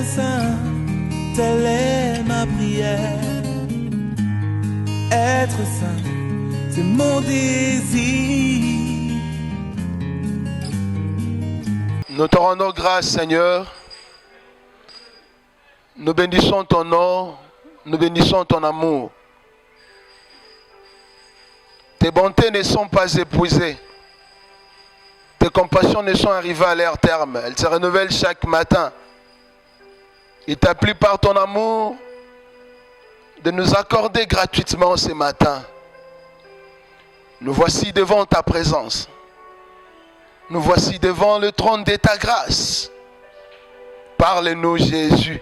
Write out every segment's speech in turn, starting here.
saint, telle est ma prière. Être saint, c'est mon désir. Nous te rendons grâce, Seigneur. Nous bénissons ton nom, nous bénissons ton amour. Tes bontés ne sont pas épuisées. Tes compassions ne sont arrivées à leur terme. Elles se renouvellent chaque matin. Il t'a plu par ton amour de nous accorder gratuitement ce matin. Nous voici devant ta présence. Nous voici devant le trône de ta grâce. Parle-nous, Jésus.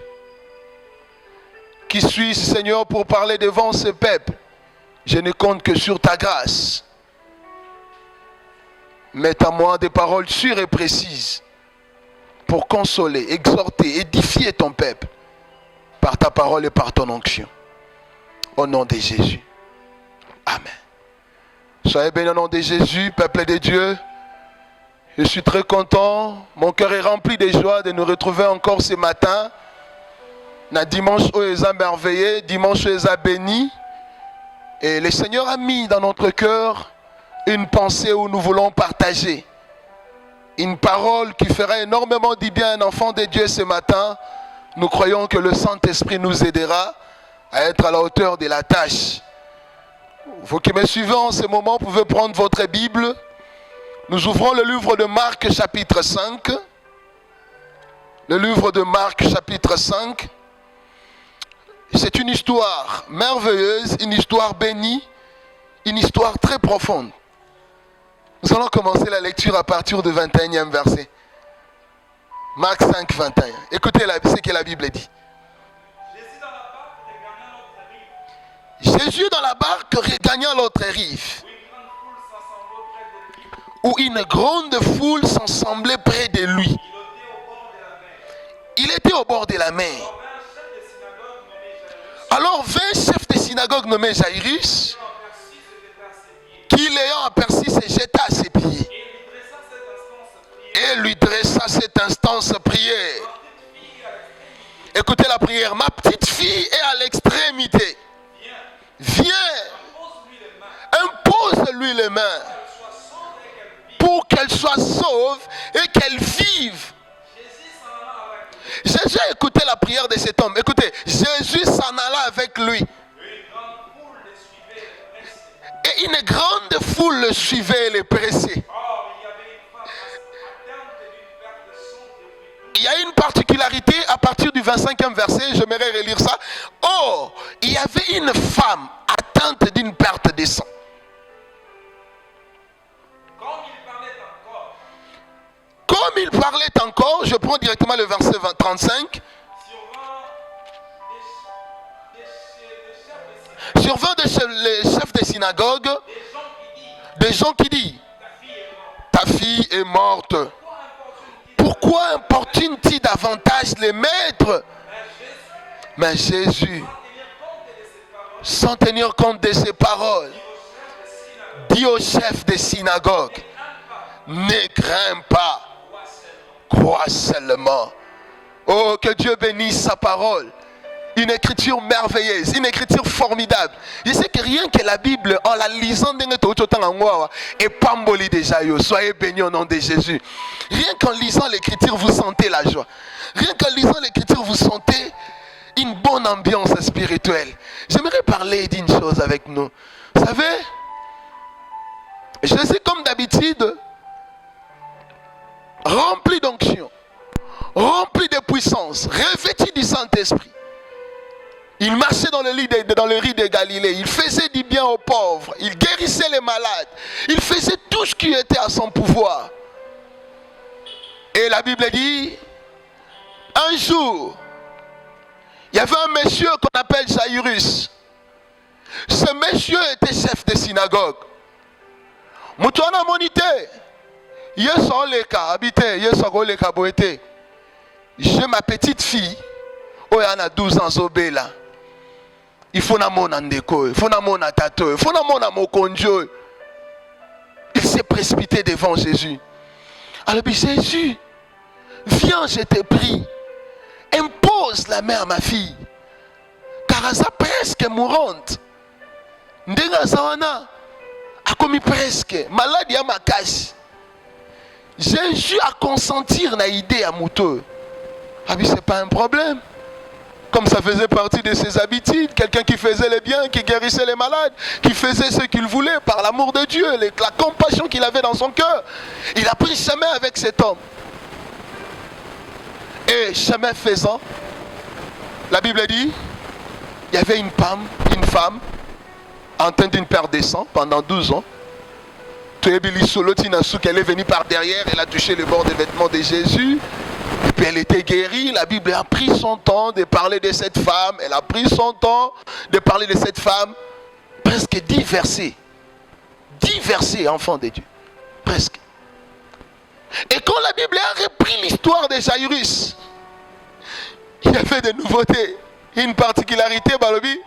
Qui suis-je, Seigneur, pour parler devant ce peuple? Je ne compte que sur ta grâce. Mets à moi des paroles sûres et précises pour consoler, exhorter, édifier ton peuple par ta parole et par ton onction. Au nom de Jésus. Amen. Soyez bénis au nom de Jésus, peuple de Dieu. Je suis très content. Mon cœur est rempli de joie de nous retrouver encore ce matin. Na dimanche où ils ont merveillé, dimanche où ils ont béni. Et le Seigneur a mis dans notre cœur une pensée où nous voulons partager. Une parole qui fera énormément du bien à un enfant de Dieu ce matin. Nous croyons que le Saint-Esprit nous aidera à être à la hauteur de la tâche. Vous qui me suivez en ce moment, vous pouvez prendre votre Bible. Nous ouvrons le livre de Marc chapitre 5. Le livre de Marc chapitre 5. C'est une histoire merveilleuse, une histoire bénie, une histoire très profonde. Nous allons commencer la lecture à partir du 21e verset. Marc 5, 21. Écoutez ce que la Bible dit. Jésus dans la barque regagnant l'autre rive, où une grande foule s'assemblait près de lui. Il était au bord de la mer. Alors 20 chefs de synagogue nommés Jairus, qui l'ayant aperçu se jeta à ses pieds et lui dressa cette instance prière. Écoutez la prière. Ma petite fille est à l'extrémité. Viens, impose-lui les mains pour qu'elle soit sauve et qu'elle vive. Jésus a écouté la prière de cet homme. Écoutez, Jésus s'en alla avec lui. Et une grande foule le suivait et le pressait. Il y a une particularité à partir du 25e verset, j'aimerais relire ça. Oh, il y avait une femme atteinte d'une perte de sang. Comme il parlait encore, je prends directement le verset 35. Survint les chefs des synagogues, des gens qui disent, ta fille est morte. Pourquoi importune-t-il davantage les maîtres? Mais Jésus, sans tenir compte de ses paroles, dit aux chefs des synagogues, ne crains pas, crois seulement. Oh, que Dieu bénisse sa parole. Une écriture merveilleuse, une écriture formidable. Je sais que rien que la Bible, en la lisant, et pamboli déjà, soyez bénis au nom de Jésus. Rien qu'en lisant l'écriture, vous sentez la joie. Rien qu'en lisant l'écriture, vous sentez une bonne ambiance spirituelle. J'aimerais parler d'une chose avec nous. Vous savez, Jésus, comme d'habitude, rempli d'onction, rempli de puissance, revêtu du Saint-Esprit. Il marchait dans le riz de Galilée. Il faisait du bien aux pauvres. Il guérissait les malades. Il faisait tout ce qui était à son pouvoir. Et la Bible dit, un jour, il y avait un monsieur qu'on appelle Jairus. Ce monsieur était chef de synagogue. Moutouana monité. J'ai ma petite fille. Oh, elle a 12 ans, Zobela. Il faut na mon andeko, il faut na mon atato, il faut na mon amokonjo. Il s'est précipité devant Jésus. Alors Jésus, viens, je te prie, impose la main à ma fille. Car elle est presque mourante. Ndenga zawana a commis presque maladie à ma casse. Jésus a consentir na idée à mouteux. Ah oui, c'est pas un problème. Comme ça faisait partie de ses habitudes, quelqu'un qui faisait le bien, qui guérissait les malades, qui faisait ce qu'il voulait par l'amour de Dieu, la compassion qu'il avait dans son cœur. Il a pris chemin avec cet homme. Et chemin faisant, la Bible dit, il y avait une femme, enceinte d'une paire de sang pendant 12 ans. Elle est venue par derrière, elle a touché le bord des vêtements de Jésus. Et puis elle était guérie. La Bible a pris son temps de parler de cette femme. Elle a pris son temps de parler de cette femme. Presque 10 versets. 10 versets, enfant de Dieu. Presque. Et quand la Bible a repris l'histoire de Jairus, il y avait des nouveautés. Une particularité, Balobi.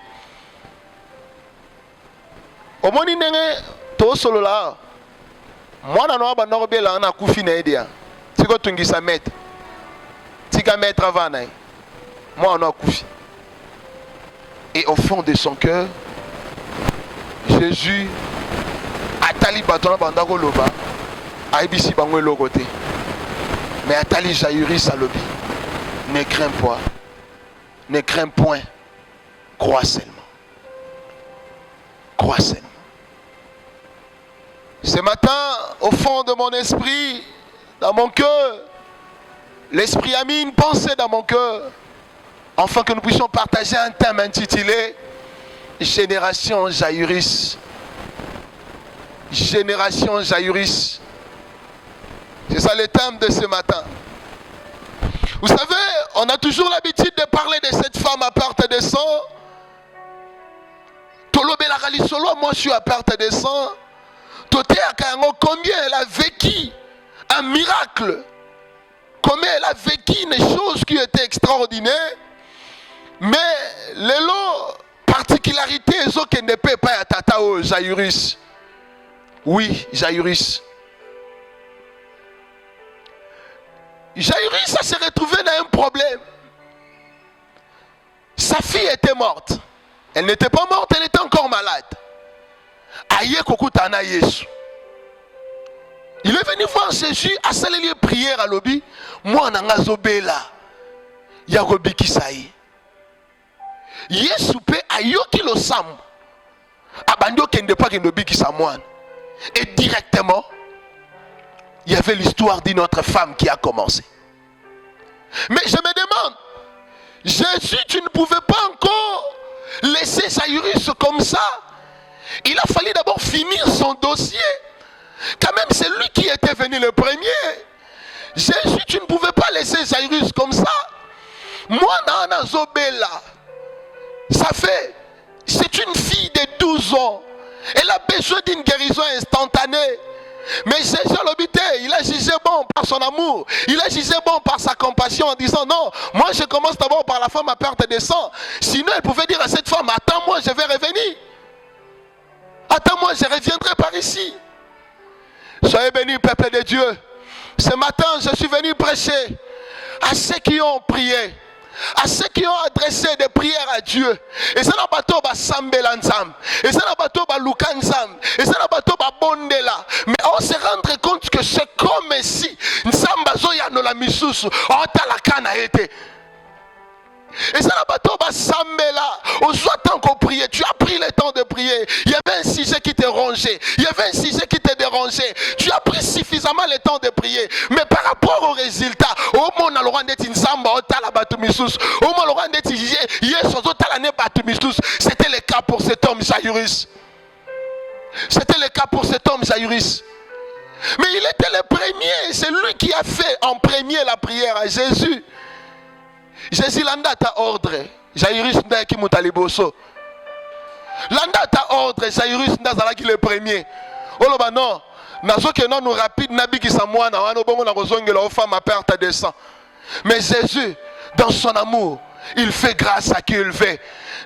Au moins, il y a tout solo là. Moi, je n'ai pas de temps à couper. Si tu as un maître. Si tu as un maître avant, moi, on a couché. Et au fond de son cœur, Jésus a tali bâton bandako loba, a ibisi bango logoté. Mais a tali Jairus à lobi. Ne crains pas, ne crains point, crois seulement. Crois seulement. Ce matin, au fond de mon esprit, dans mon cœur, l'Esprit a mis une pensée dans mon cœur, afin que nous puissions partager un thème intitulé Génération Jairus. Génération Jairus. C'est ça le thème de ce matin. Vous savez, on a toujours l'habitude de parler de cette femme à perte de sang. Moi, je suis à perte de sang. Combien elle a vécu un miracle. Combien elle a vécu une chose qui était extraordinaire. Mais les lots particularités qui ne peut pas être à Jairus. Oui, Jairus. Jairus, ça s'est retrouvé dans un problème. Sa fille était morte. Elle n'était pas morte, elle était encore malade. Aïe kokutana Yesu. Il est venu voir Jésus à celle prière à l'obi. Moi nanga zobela. Yagobi kisaï. Yesu pe ayoki lo sam. Abandio kende pas kende obi kisamwan. Et directement, il y avait l'histoire d'une autre femme qui a commencé. Mais je me demande, Jésus, tu ne pouvais pas encore laisser Jairus comme ça. Il a fallu d'abord finir son dossier. Quand même, c'est lui qui était venu le premier. Jésus, tu ne pouvais pas laisser Jairus comme ça. Moi, Nana Zobela, ça fait, c'est une fille de 12 ans. Elle a besoin d'une guérison instantanée. Mais Jésus il a jugé bon par son amour. Il a jugé bon par sa compassion en disant non, moi je commence d'abord par la femme à perte de sang. Sinon elle pouvait dire à cette femme, attends-moi, je vais revenir. Attends-moi, je reviendrai par ici. Soyez bénis, peuple de Dieu. Ce matin, je suis venu prêcher à ceux qui ont prié, à ceux qui ont adressé des prières à Dieu. Et ça n'a pas tout ba sambela nzam. Et ça n'a pas tout ba luka nzam. Et ça n'a pas tout ba bondela. Mais on se rendre compte que c'est comme si nzamba zoya no la misusu. On t'a la kana été. Et ça n'a pas tout ba sambela. On soit tant qu'on priait. Tu as pris le temps de prier. Il y avait un sujet qui te rongeait. Il y avait un sujet qui te dérangeait. Tu as pris suffisamment le temps de prier. Mais par rapport au résultat, au monde à l'oran d'être nzamba, on t'a la batumisus. Au monde à l'oran d'être c'était le cas pour cet homme Jairus. C'était le cas pour cet homme Jairus. Mais il était le premier. C'est lui qui a fait en premier la prière à Jésus. Jésus l'a ta ordre. Jairus n'a qui moutaliboso. L'a ta ordre. Jairus n'a qui le premier. Oh bah non. Nazo que non nous rapide nabi qui s'amoine. Ano bongo na rozonge la femme à perte de sang. Mais Jésus, dans son amour, il fait grâce à qui il veut.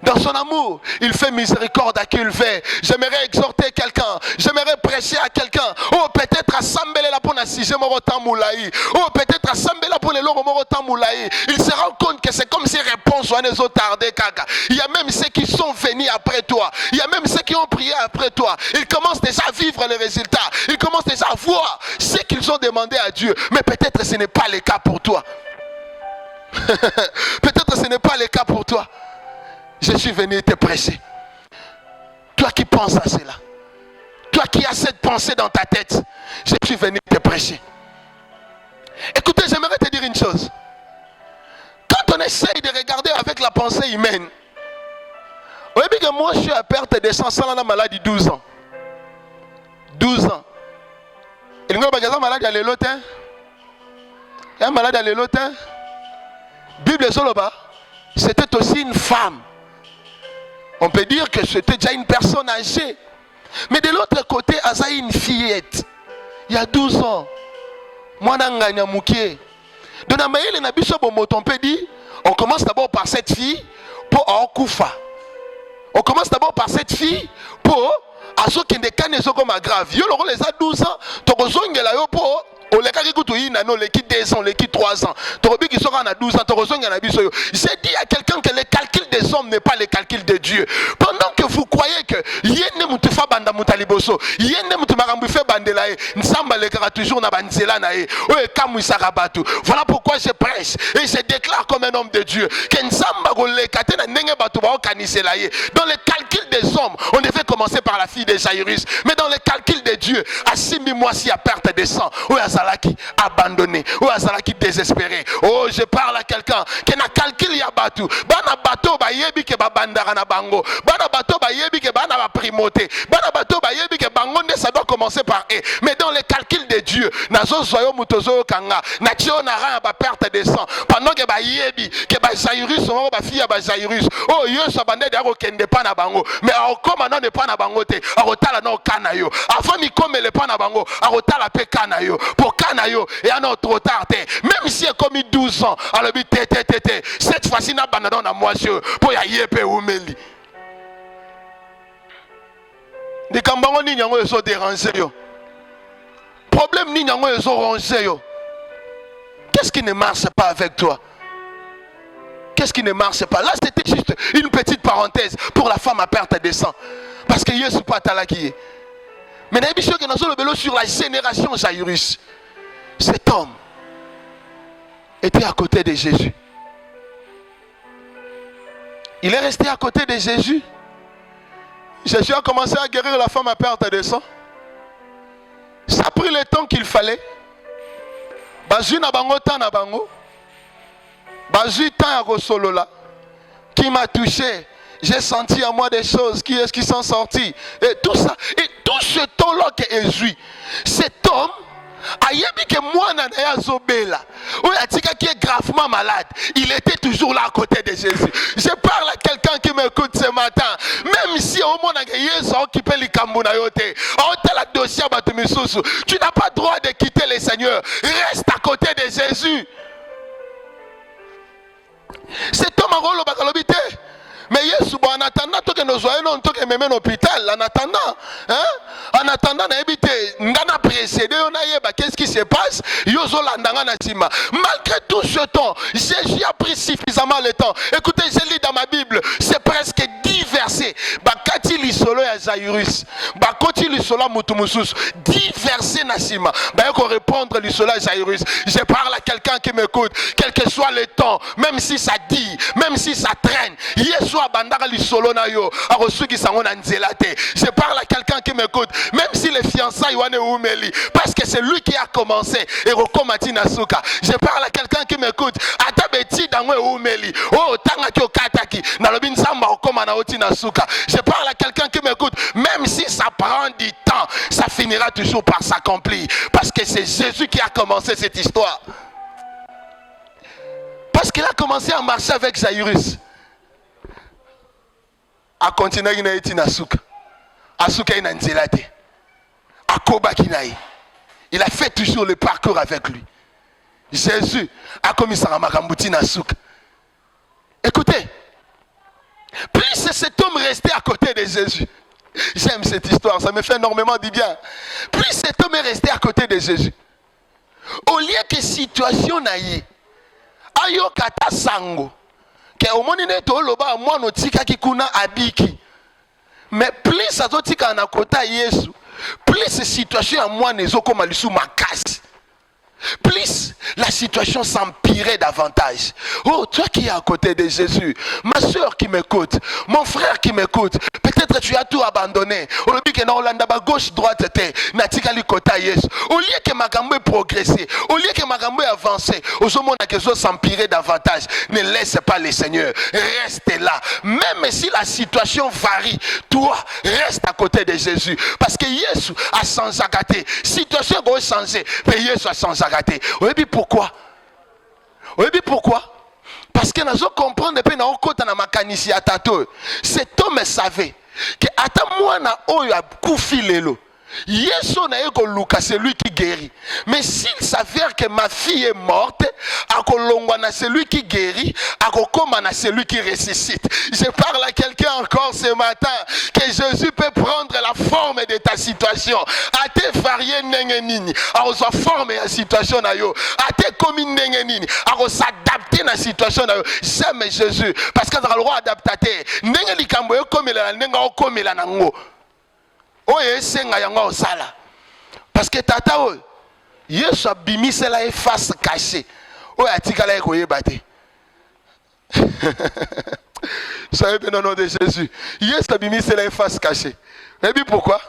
Dans son amour, il fait miséricorde à qui il veut. J'aimerais exhorter quelqu'un. J'aimerais prêcher à quelqu'un. Oh, peut-être assembler la pona si je m'orotan moulaï. Oh, peut-être assembler la pona l'oro morotan moulaï. Il se rend compte que c'est comme si réponse ou les autres tardé kaka. Il y a même ceux qui sont venus après toi. Il y a même ceux qui ont prié après toi. Ils commencent déjà à vivre les résultats. Ils commencent déjà à voir ce qu'ils ont demandé à Dieu. Mais peut-être ce n'est pas le cas pour toi. Peut-être ce n'est pas le cas pour toi. Je suis venu te prêcher. Toi qui penses à cela, toi qui as cette pensée dans ta tête, je suis venu te prêcher. Écoutez, j'aimerais te dire une chose. Quand on essaye de regarder avec la pensée humaine, vous voyez que moi je suis à perte de sang sans la maladie 12 ans. 12 ans. Il y a un malade à l'élotin. Il y a un malade à l'élotin. Bible Zoloba, c'était aussi une femme. On peut dire que c'était déjà une personne âgée. Mais de l'autre côté, elle a une fillette. Il y a 12 ans. Moi, donc, on peut dire, on commence d'abord par cette fille pour Okufa. On commence d'abord par cette fille pour Aso Kendekane Sokoma grave. Yo les a 12 ans. Tokozongela yo pour on les kaki kutu ina no les qui 2 ans, les qui 3 ans. Torobi qui sera à 12 ans, torozongela biso yo. J'ai dit à quelqu'un que le calcul des hommes n'est pas le calcul de Dieu. Pendant que vous croyez que yene mutu fa banda mutaliboso, yene mutu makambu fe bandela e, nsamba le kara toujours na banzela na e. Oye kamu isarabatu. Voilà pourquoi je prêche et je déclare comme un homme de Dieu que nsamba go le kate na ndenge batu ba okanisela ye. Dans le calcul des hommes, on devait commencer par la fille de Jairus, mais dans le calcul de Dieu, à 6 mois si à perte de sang, ou à Zalaki abandonné, ou à Zalaki désespéré. Oh, je parle à quelqu'un qui n'a calculé ya batu. Bana bato ba yebi ke ba bandara na bango. Bana bato ba yebi ke bana ba primoté. Bana bato ba yebi ke bangonde ça doit commencer par e. Mais dans le calcul de Dieu, nazo soyo mutozo kanga, na tio na ra ba perte de sang. Pendant que ba yebi ke ba Jairus on ba fille ba Jairus. Oh, yo so bande de kende pa na bango. Mais comme non ne pas na bango te, arotala no kanayo. Avant mi comme le pa na bango, arotala pe kanayo. Pour kanayo et à notre tard. Même si il commis 12 ans, alors cette fois-ci n'a pas na moisio pour ya yepe umeli. Des kambango ni nyango eso déranger yo. Problème ni nyango eso ranger yo. Qu'est-ce qui ne marche pas avec toi? Qu'est-ce qui ne marche pas? Là, c'était juste une petite parenthèse pour la femme à perte de sang. Parce que Yesu pas talaki. Mais nous avons sur la génération Jairus. Cet homme était à côté de Jésus. Il est resté à côté de Jésus. Jésus a commencé à guérir la femme à perte de sang. Ça a pris le temps qu'il fallait. Bazu na bango ta na bango. Bazu ta ya qui m'a touché. J'ai senti en moi des choses qui sont sorties. Et tout ça. Et tout ce temps-là qui est joué. Cet homme, qui est gravement malade, il était toujours là à côté de Jésus. Je parle à quelqu'un qui m'écoute ce matin. Même si au monde tu n'as pas le droit de quitter le Seigneur. Reste à côté de Jésus. Cet homme a rôle au bakalobité. Mais Yesu, en attendant que nous soyons même en hôpital, en attendant, n'ana précédé, qu'est-ce qui se passe? Malgré tout ce temps, Jésus a pris suffisamment le temps. Écoutez, je lis dans ma Bible, c'est presque 10 versets. Bakati lisolo ya Jairus, bakoti lisolo mutumusus, 10 versets nasima. Qu'on répondre lisolo ya Jairus. Je parle à quelqu'un qui m'écoute, quel que soit le temps, même si ça dit, même si ça traîne. Yesu je parle à quelqu'un qui m'écoute, même si les fiançailles parce que c'est lui qui a commencé et je parle à quelqu'un qui m'écoute, je parle à quelqu'un qui m'écoute, même si ça prend du temps, ça finira toujours par s'accomplir, parce que c'est Jésus qui a commencé cette histoire, parce qu'il a commencé à marcher avec Jairus. A continuer à iti na suka. Asuka ina nzelate. Akoba kinaï. Il a fait toujours le parcours avec lui. Jésus a commis sa makambuti na suka. cet homme restait à côté de Jésus. J'aime cette histoire, ça me fait énormément du bien. Plus cet homme est resté à côté de Jésus, au lieu que situation naïe, ayo kata sango, que au monde ne to loba moi no tika kikuna abiki, mais plus azotika na kota Yesu, plus situation à moi nezo comme alisu makasi. Plus la situation s'empirait davantage. Oh, toi qui es à côté de Jésus, ma soeur qui m'écoute, mon frère qui m'écoute, peut-être tu as tout abandonné. Au lieu que na gauche droite au lieu que ma gambe progresser, au lieu que ma gambe avancer, au moment où ça s'empirer davantage, ne laisse pas le Seigneur. Reste là. Même si la situation varie, toi reste à côté de Jésus, parce que Jésus a sans agaté. Situation va changer, mais Jésus a sans agaté. Vous savez pourquoi? Vous savez pourquoi? Parce que nous comprenons depuis dans côté na makanisi ya tato. Cet homme savait que ata mwana oyo akufi lelo. Yesu na eko luka, c'est lui qui guérit. Mais s'il s'avère que ma fille est morte, akolongwa na celui qui guérit, akokoma na celui qui ressuscite. Je parle à quelqu'un encore ce matin que Jésus peut prendre la forme de ta situation. A te varier nengenini, a sa forme la situation na yo. A te komi nengenini, a s'adapter na situation na yo. J'aime Jésus parce que ça a le droit d'adapter. Nengeli kambo yo komela nenga o komela nango. Oye senga yango osala parce que tata oyo Yesu abimisela e face cachée oyo atikala ekoyeba te. Soyez bénis au nom de Jésus. Yesu abimisela e face cachée. Et puis pourquoi?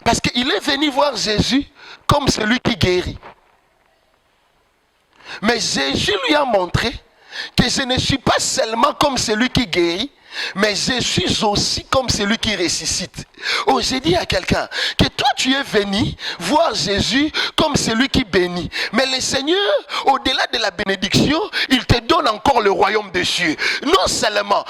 Parce qu'il est venu voir Jésus comme celui qui guérit. Mais Jésus lui a montré que je ne suis pas seulement comme celui qui guérit, mais je suis aussi comme celui qui ressuscite. Oh, j'ai dit à quelqu'un que toi tu es venu voir Jésus comme celui qui bénit. Mais le Seigneur, au-delà de la bénédiction, il te donne encore le royaume des cieux. Non seulement,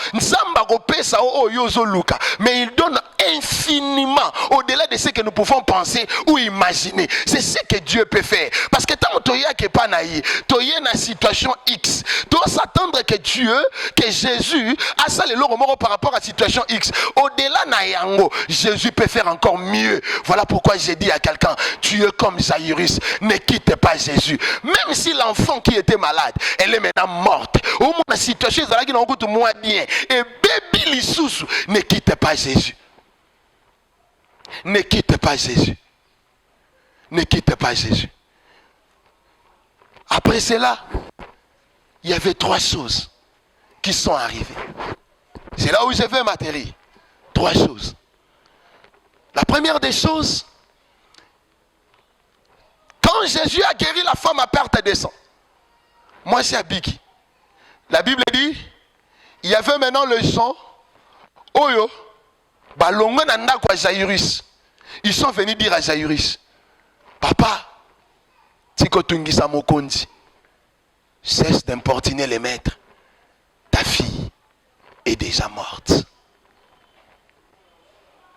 mais il donne infiniment au-delà de ce que nous pouvons penser ou imaginer. C'est ce que Dieu peut faire. Parce que tant que tu es pas naïf, tu es dans une situation X, tu dois s'attendre que Dieu, que Jésus a ça le par rapport à la situation X. Au-delà nayango, Jésus peut faire encore mieux. Voilà pourquoi j'ai dit à quelqu'un, tu es comme Jairus, ne quitte pas Jésus. Même si l'enfant qui était malade, elle est maintenant morte. Au moins la situation est là qui moins bien. Et baby l'issous, ne quitte pas Jésus. Ne quitte pas Jésus. Ne quitte pas Jésus. Après cela, il y avait 3 choses qui sont arrivées. C'est là où je vais m'atterrir. 3 choses. La première des choses, quand Jésus a guéri la femme à perte de sang, moi c'est à Biki. La Bible dit, il y avait maintenant le sang, Oyo, Balongo nanda kwa Jairus. Ils sont venus dire à Jairus, papa, Tiko Tungisa Mokondi, cesse d'importuner les maîtres. Ta fille est déjà morte.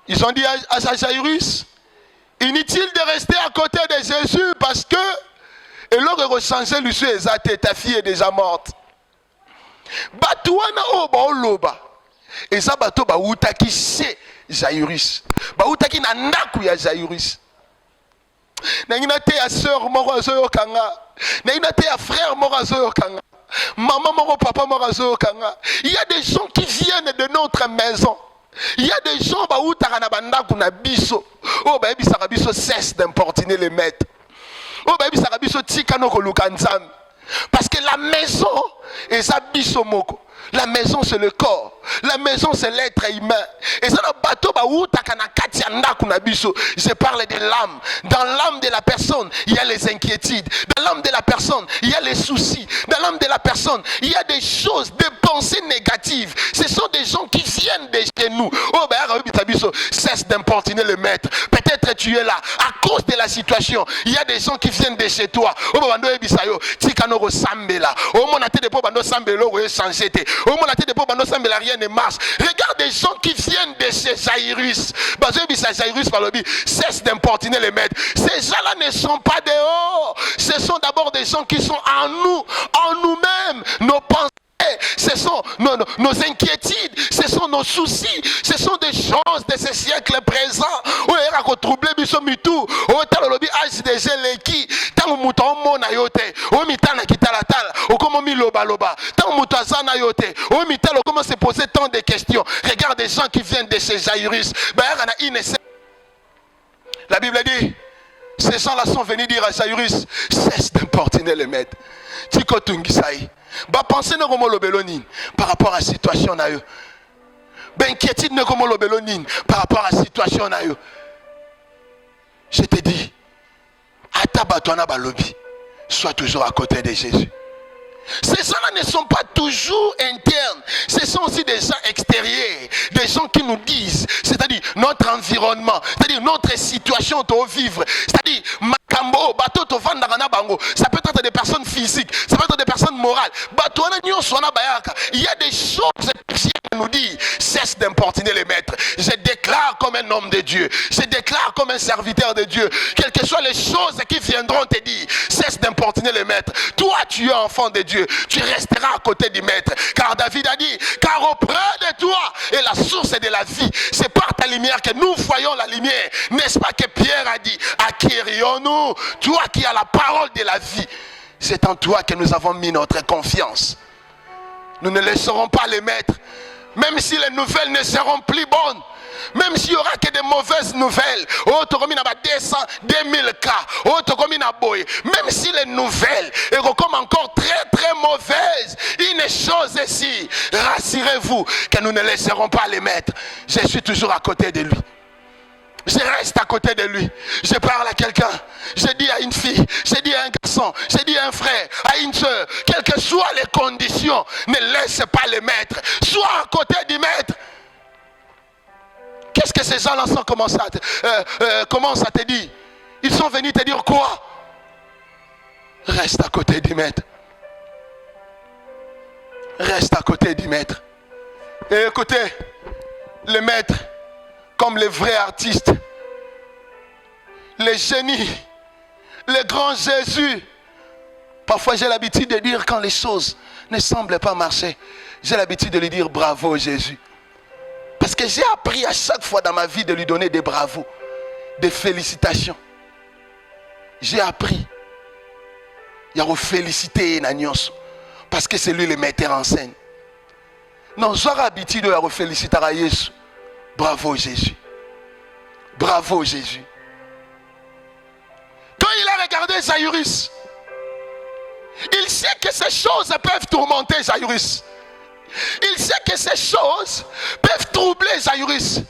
Ils ont dit à Jairus, inutile de rester à côté de Jésus parce que et l'autre recensé lui sur ta fille est déjà morte. Batouana oba oloba. Et ça bateau ba utaki chez Jairus. Ba utaki na ndaku ya Jairus. Nangina te ya sœur moko zo kanga. Nangina te ya frère moko zo kanga. Maman moko papa moko zo kanga. Il y a des gens qui viennent de notre maison. Il y a des gens ba utaka na bandaku na biso. Oh ba bisaka biso cesse d'importuner les maîtres. Oh ba bisaka biso tika no koluka nzambe. Parce que la maison est sa biso moko. La maison c'est le corps. La maison c'est l'être humain. Et ça bateau ba utaka na kati ya ndaku na biso. Je parle de l'âme. Dans l'âme de la personne, il y a les inquiétudes. Dans l'âme de la personne, il y a les soucis. Dans l'âme de la personne, il y a des choses, des pensées négatives. Ce sont des gens qui viennent de chez nous. Oh ben cesse d'importuner le maître. Peut-être tu es là à cause de la situation. Il y a des gens qui viennent de chez toi. Oh ben bando ebisayo, tikano go sambela. Oh mon até de po bando sambelo go changer te. Oh mon até de po bando sambela rien ne marche. Regarde des gens qui viennent de chez Jairus. Bazo ebisa Jairus palobi, cesse d'importuner les maîtres. Ces gens-là ne sont pas dehors. Ce sont d'abord des gens qui sont en nous, en nous-mêmes, nos pensées. ce sont nos inquiétudes, ce sont nos soucis, ce sont des choses de ce siècle présent. Où il y a troublé biso mitu, où il y a lobby âge des geleki, tant mouton mona yote, où mitana kitalatala, où comment mi loba loba, tant moutazana yote, où mitalo comment se poser tant de questions. Regarde des gens qui viennent de ces Jairus. La Bible dit, ces gens-là sont venus dire à Jairus, cesse d'importuner le maître. Tiko tungisai. Ba pensez no comme l'obélonin par rapport à la situation na yo. Ben inquiétude no comme l'obélonin par rapport à la situation na yo. Je te dis, atabatwana balobi, sois toujours à côté de Jésus. Ces gens-là ne sont pas toujours internes, ce sont aussi des gens extérieurs, des gens qui nous disent, c'est-à-dire notre environnement, c'est-à-dire notre situation de vivre, c'est-à-dire makambo, bateau to vandagana bango, ça peut être des personnes physiques, ça peut être des personnes morales. Il y a des choses qui nous disent, cesse d'importuner les maîtres. Je déclare comme un homme de Dieu, je déclare comme un serviteur de Dieu, quelles que soient les choses qui viendront te dire, cesse d'importuner les maîtres. Toi, tu es enfant de Dieu. Tu resteras à côté du maître. Car David a dit, car auprès de toi est la source de la vie. C'est par ta lumière que nous voyons la lumière. N'est-ce pas que Pierre a dit, à qui irions-nous? Toi qui as la parole de la vie. C'est en toi que nous avons mis notre confiance. Nous ne laisserons pas les maîtres. Même si les nouvelles ne seront plus bonnes. Même s'il n'y aura que des mauvaises nouvelles, même si les nouvelles sont encore très très mauvaises, une chose ici, rassurez-vous que nous ne laisserons pas les mettre. Je suis toujours à côté de lui. Je reste à côté de lui. Je parle à quelqu'un. Je dis à une fille, je dis à un garçon, je dis à un frère, à une soeur, quelles que soient les conditions, ne laisse pas les mettre. Sois à côté du maître. Qu'est-ce que ces gens-là commencent à te dire? Ils sont venus te dire quoi? Reste à côté du maître. Reste à côté du maître. Et écoutez, le maître, comme les vrais artistes, les génies, le grand Jésus. Parfois j'ai l'habitude de dire quand les choses ne semblent pas marcher, j'ai l'habitude de lui dire bravo Jésus. Parce que j'ai appris à chaque fois dans ma vie de lui donner des bravos, des félicitations. J'ai appris. Il y a féliciter Nanyos. Parce que c'est lui le metteur en scène. Non, j'ai l'habitude de féliciter à Jésus. Bravo Jésus. Bravo Jésus. Quand il a regardé Jairus, il sait que ces choses peuvent tourmenter Jairus. Il sait que ces choses peuvent troubler Jairus.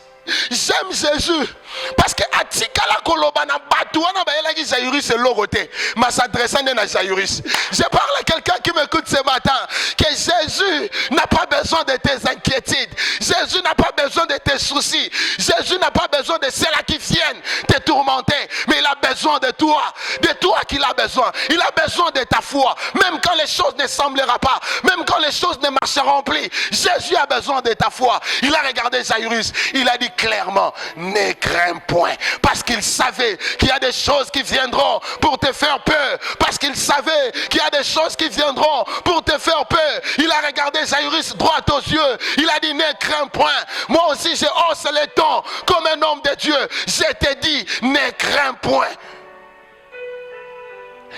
J'aime Jésus parce que atikala kolobana batuana bayelaki Jairus et loroté ma s'adressant à Jairus. Je parle à quelqu'un qui m'écoute ce matin que Jésus n'a pas besoin de tes inquiétudes. Jésus n'a pas besoin de tes soucis. Jésus n'a pas besoin de ceux-là qui viennent te tourmenter, mais il a besoin de toi qu'il a besoin. Il a besoin de ta foi, même quand les choses ne semblera pas, même quand les choses ne marcheront plus. Jésus a besoin de ta foi. Il a regardé Jairus, il a dit clairement, ne crains point, parce qu'il savait qu'il y a des choses qui viendront pour te faire peur, parce qu'il savait qu'il y a des choses qui viendront pour te faire peur. Il a regardé Jairus droit aux yeux, il a dit ne crains point. Moi aussi je hausse les tons comme un homme de Dieu. Je te dis ne crains point.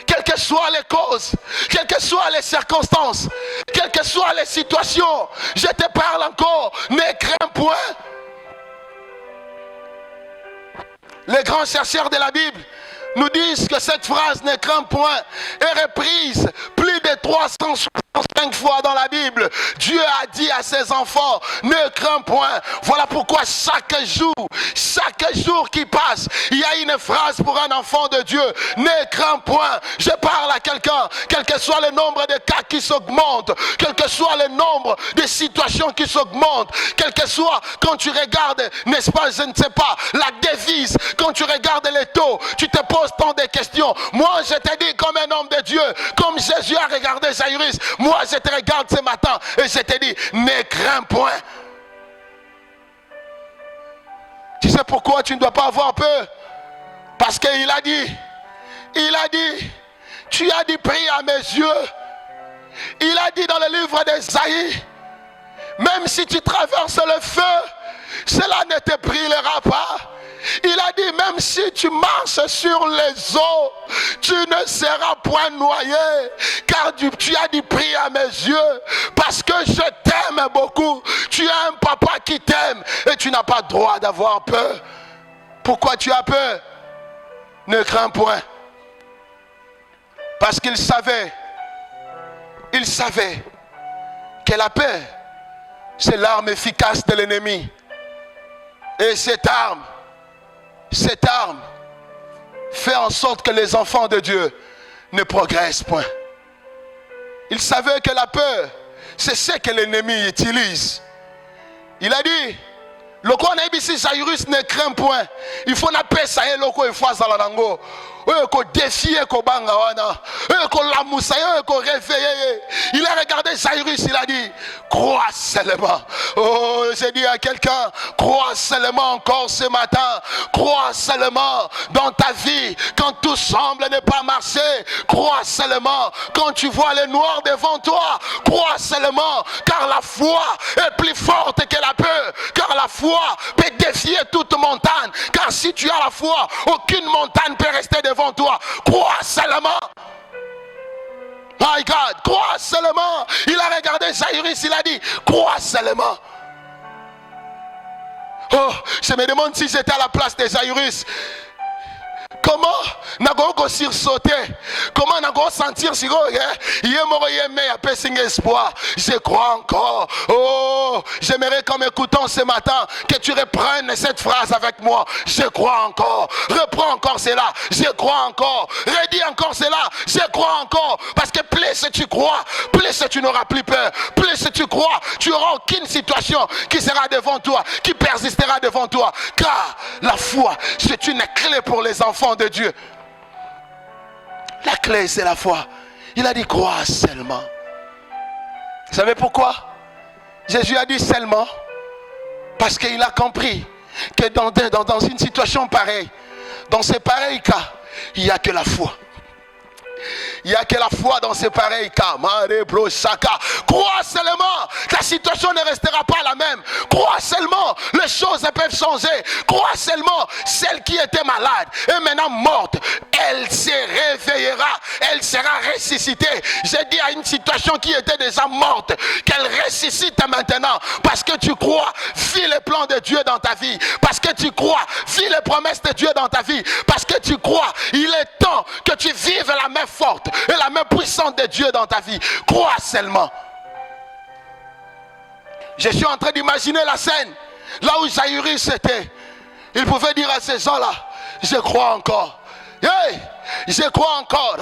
Quelles que soient les causes, quelles que soient les circonstances, quelles que soient les situations, je te parle encore, ne crains point. Les grands chercheurs de la Bible nous disent que cette phrase ne crains point est reprise plus de 365 fois dans la Bible. Dieu a dit à ses enfants, ne crains point. Voilà pourquoi chaque jour qui passe, il y a une phrase pour un enfant de Dieu. Ne crains point. Je parle à quelqu'un, quel que soit le nombre de cas qui s'augmentent, quel que soit le nombre de situations qui s'augmentent, quel que soit, quand tu regardes, n'est-ce pas, je ne sais pas, la devise, quand tu regardes les taux, tu te poses tant de questions. Moi, je te dis comme un homme de Dieu, comme Jésus a regardé Jairus, moi, je te regarde ce matin et je te dis, ne crains point. Tu sais pourquoi tu ne dois pas avoir peur? Parce qu'il a dit, tu as dit, prie à mes yeux Il a dit dans le livre d'Ésaïe, même si tu traverses le feu, cela ne te brûlera pas. Il a dit, même si tu marches sur les eaux, tu ne seras point noyé, car tu as du prix à mes yeux, parce que je t'aime beaucoup. Tu as un papa qui t'aime et tu n'as pas droit d'avoir peur. Pourquoi tu as peur? Ne crains point. Parce qu'il savait que la peur, c'est l'arme efficace de l'ennemi. Et cette arme fait en sorte que les enfants de Dieu ne progressent point. Il savait que la peur, c'est ce que l'ennemi utilise. Il a dit, loko na ibisi Jairus ne craint point. Il faut na pesa ye loko e fois à la nango. Ko défier ko banga wana. Ko lamusa ko réveiller. Il a regardé Jairus, il a dit, crois seulement. Oh, j'ai dit à quelqu'un, crois seulement encore ce matin. Crois seulement dans ta vie quand tout semble ne pas marcher. Crois seulement quand tu vois le noir devant toi. Crois seulement, car la foi est plus forte que la peur. Car la foi peut défier toute montagne. Car si tu as la foi, aucune montagne peut rester devant toi. Crois seulement. My God, crois seulement. Il a regardé Jairus, il a dit, crois seulement. Oh, je me demande si j'étais à la place de Jairus. Comment n'a-t-on sursauter? Comment n'a-t-on sentir si espoir? Je crois encore. Oh, j'aimerais qu'en m'écoutant ce matin, que tu reprennes cette phrase avec moi. Je crois encore. Reprends encore cela. Je crois encore. Redis encore cela. Je crois encore. Parce que plus tu crois, plus tu n'auras plus peur. Plus tu crois, tu n'auras aucune situation qui sera devant toi, qui persistera devant toi. Car la foi, c'est une clé pour les enfants de Dieu. La clé, c'est la foi. Il a dit, crois seulement. Vous savez pourquoi Jésus a dit seulement? Parce qu'il a compris que dans une situation pareille, dans ces pareils cas, il n'y a que la foi. Il n'y a que la foi dans ces pareils cas. Crois seulement, la situation ne restera pas la même. Crois seulement, les choses peuvent changer. Crois seulement, celle qui était malade est maintenant morte. Elle se réveillera, elle sera ressuscitée. J'ai dit à une situation qui était déjà morte, qu'elle ressuscite maintenant. Parce que tu crois, vis les plans de Dieu dans ta vie. Parce que tu crois, vis les promesses de Dieu dans ta vie. Parce que tu crois, il est temps que tu vives la main forte et la main puissante de Dieu dans ta vie. Crois seulement. Je suis en train d'imaginer la scène là où Jairus était. Il pouvait dire à ces gens-là, je crois encore. Hey, je crois encore.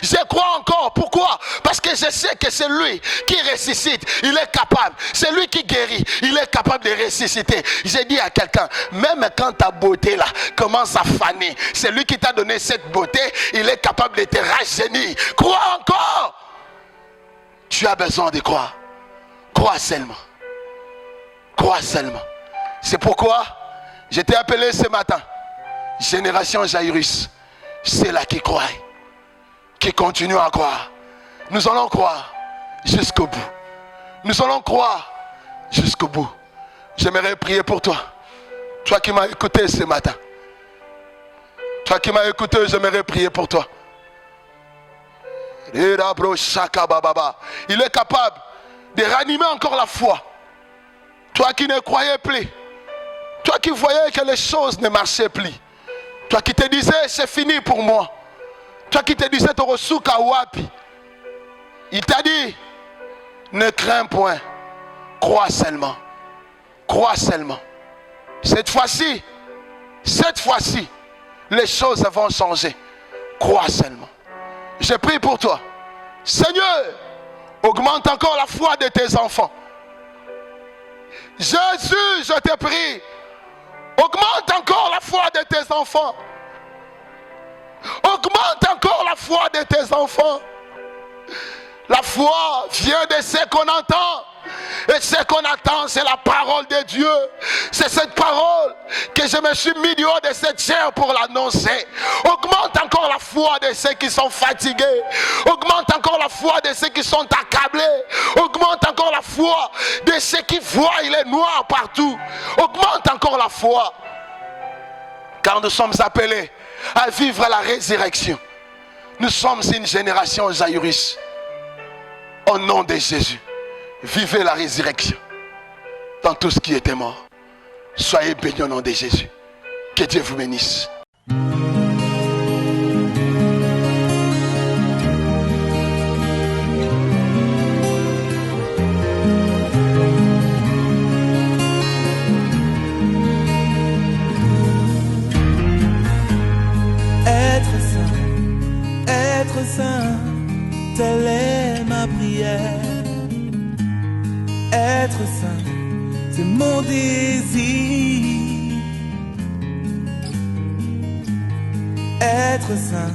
Je crois encore. Pourquoi? Parce que je sais que c'est lui qui ressuscite. Il est capable. C'est lui qui guérit. Il est capable de ressusciter. J'ai dit à quelqu'un, même quand ta beauté là commence à faner, c'est lui qui t'a donné cette beauté. Il est capable de te rajeunir. Crois encore. Tu as besoin de croire. Crois seulement. Crois seulement. C'est pourquoi je t'ai appelé ce matin. Génération Jairus, c'est là qui croit, qui continue à croire. Nous allons croire jusqu'au bout. Nous allons croire jusqu'au bout. J'aimerais prier pour toi. Toi qui m'as écouté ce matin. Toi qui m'as écouté, j'aimerais prier pour toi. Il est capable de ranimer encore la foi. Toi qui ne croyais plus. Toi qui voyais que les choses ne marchaient plus. Toi qui te disais, c'est fini pour moi. Toi qui te disais, Torosuka Wapi. Il t'a dit, ne crains point. Crois seulement. Crois seulement. Cette fois-ci, les choses vont changer. Crois seulement. Je prie pour toi. Seigneur, augmente encore la foi de tes enfants. Jésus, je te prie. Augmente encore la foi de tes enfants. Augmente encore la foi de tes enfants. La foi vient de ce qu'on entend. Et ce qu'on attend, c'est la parole de Dieu. C'est cette parole que je me suis mis du haut de cette chair pour l'annoncer. Augmente encore la foi de ceux qui sont fatigués. Augmente encore la foi de ceux qui sont accablés. Augmente encore la foi de ceux qui voient il est noir partout. Augmente encore la foi. Car nous sommes appelés à vivre la résurrection. Nous sommes une génération jaïrus. Au nom de Jésus. Vivez la résurrection dans tout ce qui était mort. Soyez bénis au nom de Jésus. Que Dieu vous bénisse. Être saint, telle est ma prière. Être saint, c'est mon désir. Être saint,